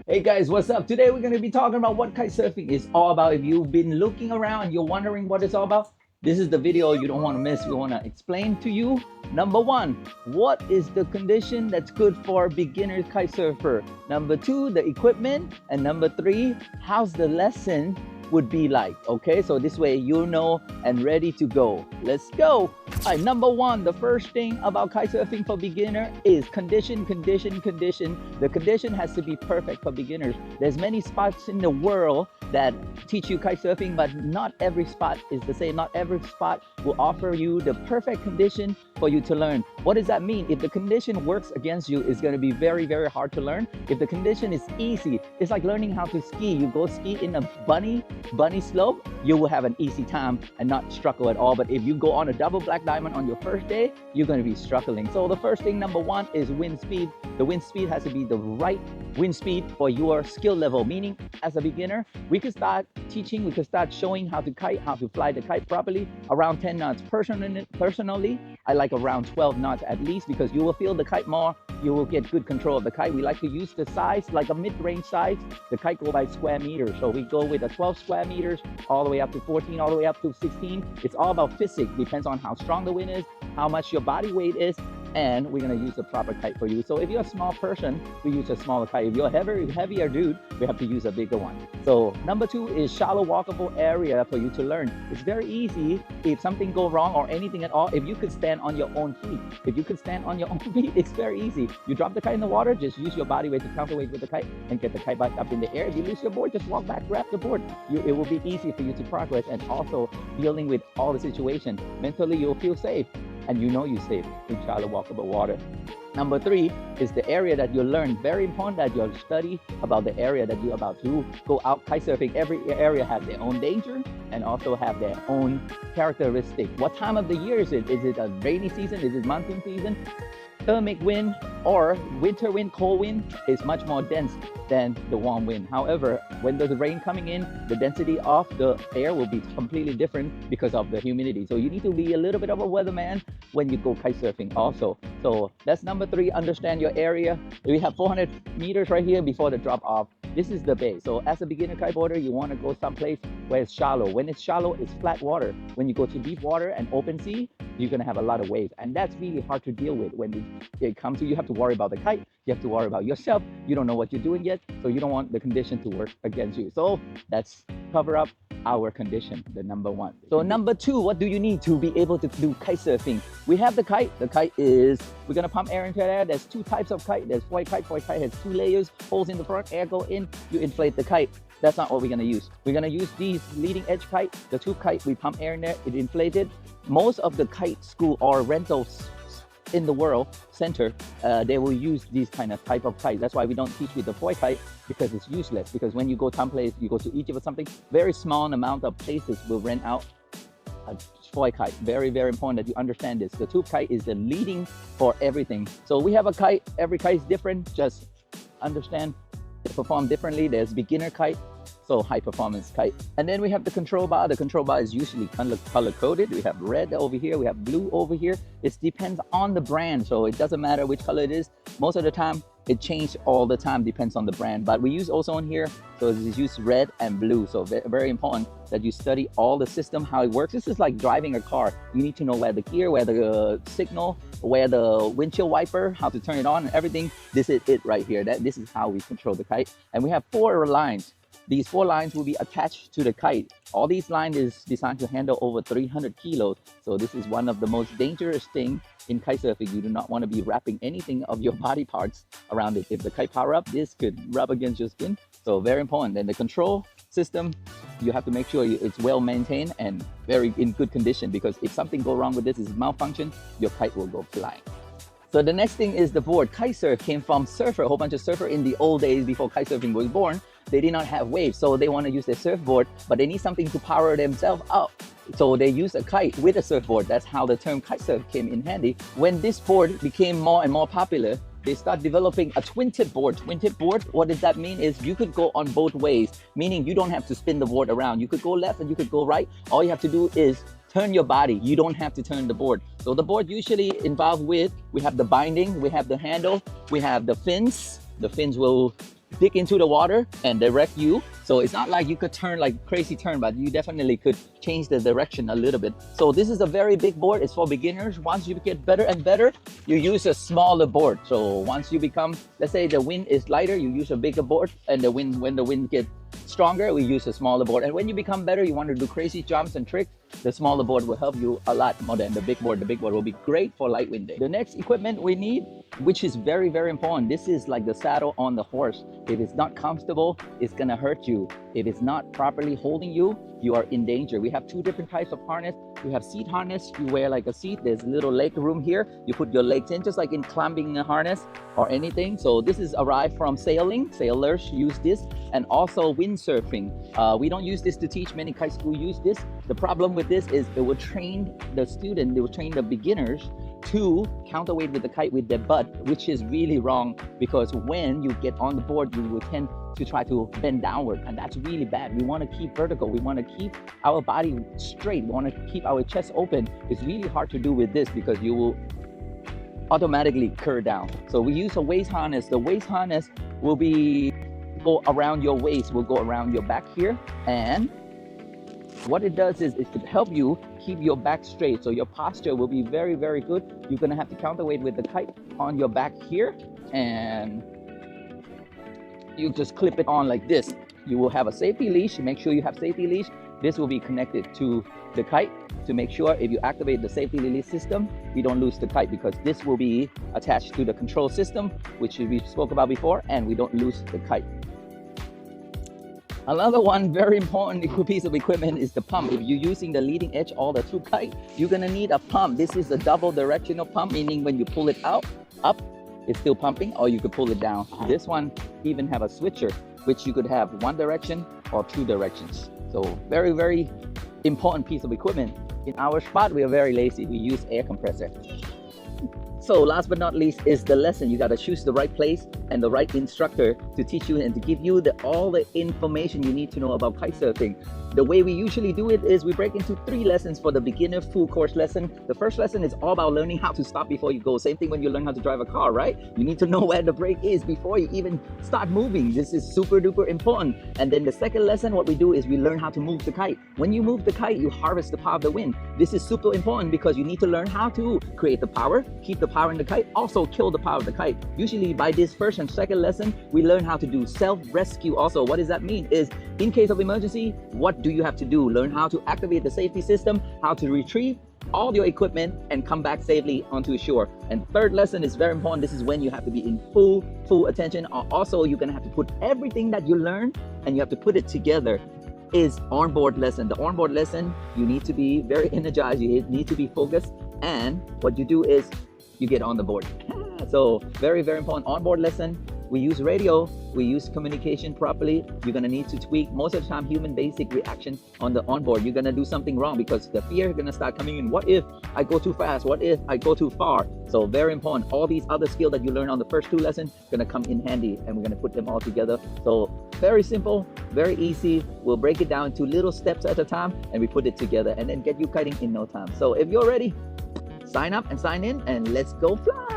Hey guys, what's up? Today we're going to be talking about what kite surfing is all about. If you've been looking around, you're wondering what it's all about, this is the video you don't want to miss. We want to explain to you. Number one, what is the condition that's good for beginner kite surfer? Number two, the equipment. And number three, how's the lesson would be like. Okay, so this way you know and ready to go. Let's go. All right, number one, the first thing about kite surfing for beginner is condition. The condition has to be perfect for beginners. There's many spots in the world that teach you kite surfing, but not every spot is the same. Not every spot will offer you the perfect condition for you to learn. What does that mean? If the condition works against you, it's going to be very, very hard to learn. If the condition is easy, it's like learning how to ski. You go ski in a bunny slope, you will have an easy time and not struggle at all. But if you go on a double black diamond on your first day, you're going to be struggling. So the first thing, number one, is wind speed. The wind speed has to be the right wind speed for your skill level. Meaning, as a beginner, we could start teaching, we could start showing how to kite, how to fly the kite properly around 10 knots. Personally, I like around 12 knots at least, because you will feel the kite more. You will get good control of the kite. We like to use the size, like a mid-range size. The kite go by square meters. So we go with a 12 square meters, all the way up to 14, all the way up to 16. It's all about physics. Depends on how strong the wind is, how much your body weight is, and we're going to use the proper kite for you. So if you're a small person, we use a smaller kite. If you're a heavier dude, we have to use a bigger one. So number two is shallow walkable area for you to learn. It's very easy. If something go wrong or anything at all, if you could stand on your own feet. If you could stand on your own feet, it's very easy. You drop the kite in the water, just use your body weight to counterweight with the kite and get the kite back up in the air. If you lose your board, just walk back, grab the board. It will be easy for you to progress, and also dealing with all the situation. Mentally, you'll feel safe, and you know you're safe in shallow walkable water. Number three is the area that you learn. Very important that you study about the area that you're about to go out kite surfing. Every area has their own danger and also have their own characteristic. What time of the year is it? Is it a rainy season? Is it monsoon season? Thermic wind or winter wind, cold wind is much more dense than the warm wind. However, when there's rain coming in, the density of the air will be completely different because of the humidity. So you need to be a little bit of a weatherman when you go kite surfing also. So that's number three, understand your area. We have 400 meters right here before the drop off. This is the bay. So as a beginner kiteboarder, you want to go someplace where it's shallow. When it's shallow, it's flat water. When you go to deep water and open sea, you're going to have a lot of waves, and that's really hard to deal with. When it comes to, you have to worry about the kite, you have to worry about yourself. You don't know what you're doing yet, so you don't want the condition to work against you. So that's cover up our condition, the number one. So number two, what do you need to be able to do kite surfing? We have the kite. The kite is, we're gonna pump air into the air. There's two types of kite. There's foil kite. Foil kite has two layers, holes in the front, air go in, you inflate the kite. That's not what we're gonna use. We're gonna use these leading edge kite, the two kite, we pump air in there, it inflated. Most of the kite school or rentals in the world center, they will use these kind of type of kite. That's why we don't teach with the foil kite, because it's useless. Because when you go someplace, you go to Egypt or something, very small amount of places will rent out a foil kite. Very, very important that you understand this. The tube kite is the leading for everything. So we have a kite, every kite is different. Just understand they perform differently. There's beginner kite, so high performance kite. And then we have the control bar. The control bar is usually color coded. We have red over here, we have blue over here. It depends on the brand, so it doesn't matter which color it is. Most of the time it changes all the time, depends on the brand. But we use ozone here, so it's use red and blue. So very important that you study all the system, how it works. This is like driving a car. You need to know where the gear, where the signal, where the windshield wiper, how to turn it on and everything. This is it right here. This is how we control the kite. And we have 4 lines. These 4 lines will be attached to the kite. All these lines is designed to handle over 300 kilos. So this is one of the most dangerous thing in kite surfing. You do not want to be wrapping anything of your body parts around it. If the kite power up, this could rub against your skin. So very important. And the control system, you have to make sure it's well maintained and very in good condition, because if something go wrong with this, is malfunction, your kite will go flying. So the next thing is the board. Kite surf came from surfer, a whole bunch of surfer in the old days before kite surfing was born. They did not have waves, so they want to use their surfboard, but they need something to power themselves up. So they use a kite with a surfboard. That's how the term kite surf came in handy. When this board became more and more popular, they start developing a twin-tip board. Twin-tip board, what does that mean is you could go on both ways, meaning you don't have to spin the board around. You could go left and you could go right. All you have to do is turn your body. You don't have to turn the board. So the board usually involved with, we have the binding, we have the handle, we have the fins. The fins will dig into the water and direct you. So it's not like you could turn like crazy turn, but you definitely could change the direction a little bit. So this is a very big board. It's for beginners. Once you get better and better, you use a smaller board. So once you become, let's say the wind is lighter, you use a bigger board, and when the wind gets stronger, we use a smaller board. And when you become better, you want to do crazy jumps and tricks, the smaller board will help you a lot more than the big board. The big board will be great for light wind day. The next equipment we need, which is very, very important, this is like the saddle on the horse. If it's not comfortable, it's gonna hurt you. If it's not properly holding you, you are in danger. We have two different types of harness. We have seat harness. You wear like a seat. There's a little leg room here. You put your legs in, just like in climbing a harness or anything. So this is arrived from sailing. Sailors use this, and also windsurfing. We don't use this to teach. Many kite schools use this. The problem with this is it will train the student, they will train the beginners to counterweight with the kite with their butt, which is really wrong, because when you get on the board, you will tend to try to bend downward, and that's really bad. We want to keep vertical. We want to keep our body straight. We want to keep our chest open. It's really hard to do with this because you will automatically curve down. So we use a waist harness. The waist harness will go around your waist, will go around your back here, and what it does is it could help you keep your back straight. So your posture will be very, very good. You're gonna have to counterweight with the kite on your back here, and you just clip it on like this. You will have a safety leash. Make sure you have safety leash. This will be connected to the kite to make sure if you activate the safety release system, you don't lose the kite, because this will be attached to the control system, which we spoke about before, and we don't lose the kite. Another one very important piece of equipment is the pump. If you're using the leading edge or the through kite, you're gonna need a pump. This is a double directional pump, meaning when you pull it out, up, it's still pumping, or you could pull it down. This one even have a switcher, which you could have one direction or two directions. So very, very important piece of equipment. In our spot, we are very lazy. We use air compressor. So last but not least is the lesson. You got to choose the right place and the right instructor to teach you and to give you all the information you need to know about kite surfing. The way we usually do it is we break into 3 lessons for the beginner full course lesson. The first lesson is all about learning how to stop before you go. Same thing when you learn how to drive a car, right? You need to know where the brake is before you even start moving. This is super duper important. And then the second lesson, what we do is we learn how to move the kite. When you move the kite, you harvest the power of the wind. This is super important because you need to learn how to create the power, keep the power in the kite, also kill the power of the kite. Usually by this first and second lesson, we learn how to do self-rescue also. What does that mean? Is in case of emergency, what do you have to do? Learn how to activate the safety system, how to retrieve all your equipment and come back safely onto shore. And third lesson is very important. This is when you have to be in full attention. Also, you're gonna have to put everything that you learn and you have to put it together. Is onboard lesson. The onboard lesson, you need to be very energized, you need to be focused, and what you do is you get on the board. So very, very important onboard lesson. We use radio, we use communication properly. You're gonna need to tweak most of the time human basic reaction on the onboard. You're gonna do something wrong because the fear is gonna start coming in. What if I go too fast? What if I go too far? So very important. All these other skills that you learn on the first 2 lessons gonna come in handy, and we're gonna put them all together. So very simple, very easy. We'll break it down into little steps at a time, and we put it together and then get you kiting in no time. So if you're ready, sign up and sign in, and let's go fly.